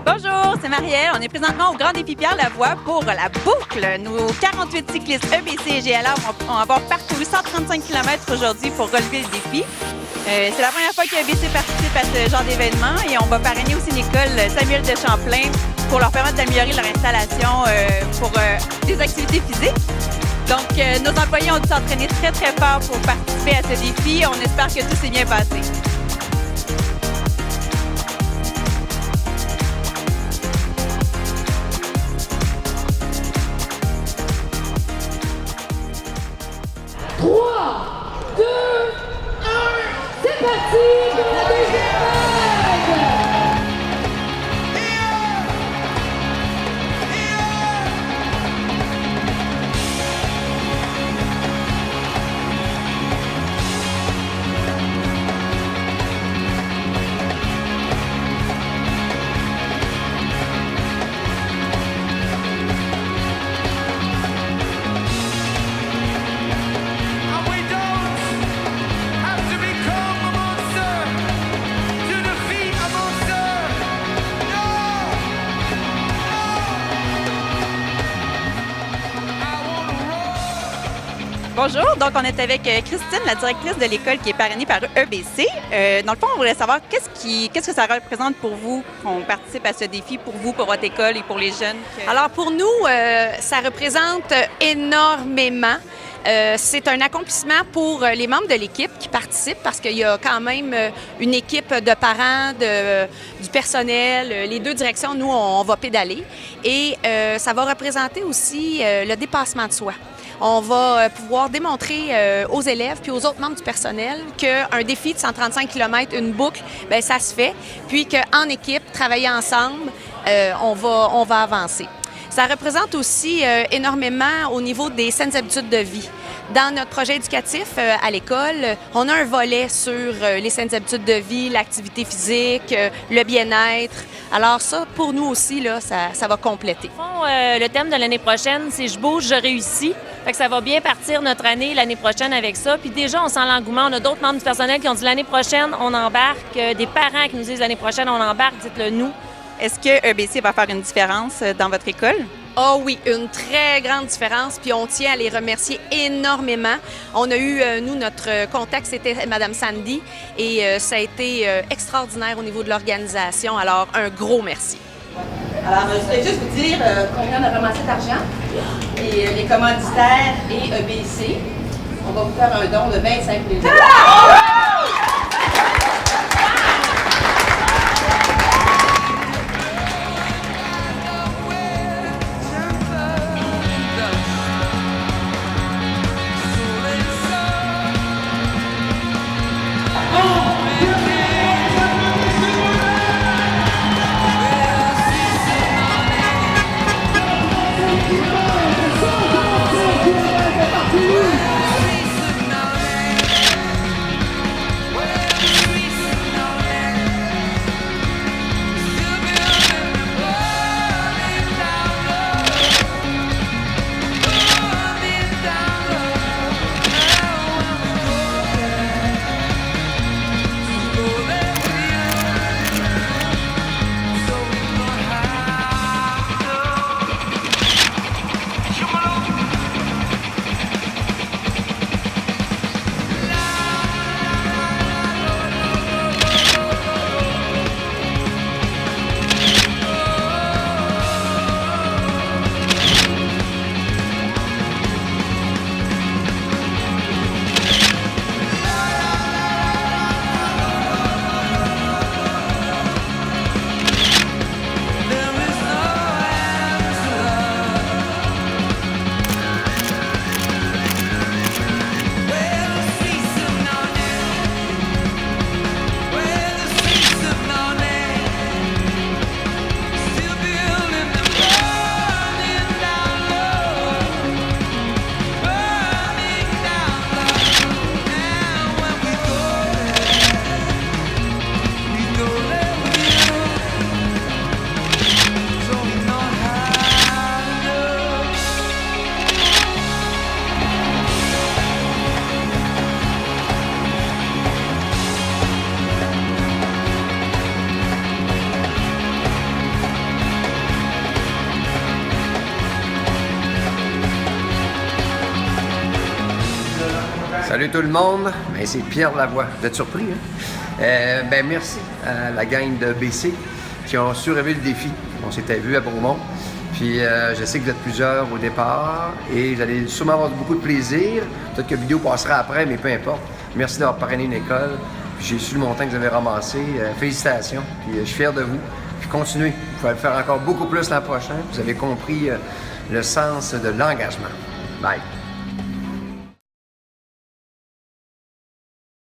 Bonjour, c'est Marielle. On est présentement au Grand Défi Pierre-Lavoie pour la boucle. Nos 48 cyclistes EBC et GLA vont avoir parcouru 135 km aujourd'hui pour relever le défi. C'est la première fois que EBC participe à ce genre d'événement et on va parrainer aussi l'école Samuel de Champlain pour leur permettre d'améliorer leur installation pour des activités physiques. Donc, nos employés ont dû s'entraîner très, très fort pour participer à ce défi. On espère que tout s'est bien passé. C'est parti pour la deuxième vague! Bonjour, donc on est avec Christine, la directrice de l'école qui est parrainée par EBC. Dans le fond, on voulait savoir qu'est-ce que ça représente pour vous qu'on participe à ce défi, pour vous, pour votre école et pour les jeunes? Alors pour nous, ça représente énormément. C'est un accomplissement pour les membres de l'équipe qui participent parce qu'il y a quand même une équipe de parents, du personnel, les deux directions, nous, on va pédaler. Et ça va représenter aussi le dépassement de soi. On va pouvoir démontrer aux élèves puis aux autres membres du personnel qu'un défi de 135 km, une boucle, bien, ça se fait, puis qu'en équipe, travailler ensemble, on va avancer. Ça représente aussi énormément au niveau des saines habitudes de vie. Dans notre projet éducatif à l'école, on a un volet sur les saines habitudes de vie, l'activité physique, le bien-être. Alors ça, pour nous aussi, là, ça va compléter. Le thème de l'année prochaine, c'est « Je bouge, je réussis ». Fait que ça va bien partir notre année, l'année prochaine avec ça. Puis déjà, on sent l'engouement. On a d'autres membres du personnel qui ont dit l'année prochaine, on embarque. Des parents qui nous disent l'année prochaine, on embarque, dites-le nous. Est-ce que EBC va faire une différence dans votre école? Ah oui, une très grande différence, puis on tient à les remercier énormément. On a eu, nous, notre contact, c'était Mme Sandy, et ça a été extraordinaire au niveau de l'organisation. Alors, un gros merci. Alors, je voulais juste vous dire combien on a ramassé d'argent. Et les commanditaires et EBC, on va vous faire un don de 25 000 $. Salut tout le monde, ben, c'est Pierre Lavoie. Vous êtes surpris, hein? Merci à la gang de BC qui ont surélevé le défi. On s'était vu à Beaumont, puis je sais que vous êtes plusieurs au départ et vous allez sûrement avoir beaucoup de plaisir. Peut-être que la vidéo passera après, mais peu importe. Merci d'avoir parrainé une école. J'ai su le montant que vous avez ramassé. Félicitations, puis je suis fier de vous. Puis continuez, vous pouvez le faire encore beaucoup plus l'an prochain. Vous avez compris le sens de l'engagement. Bye!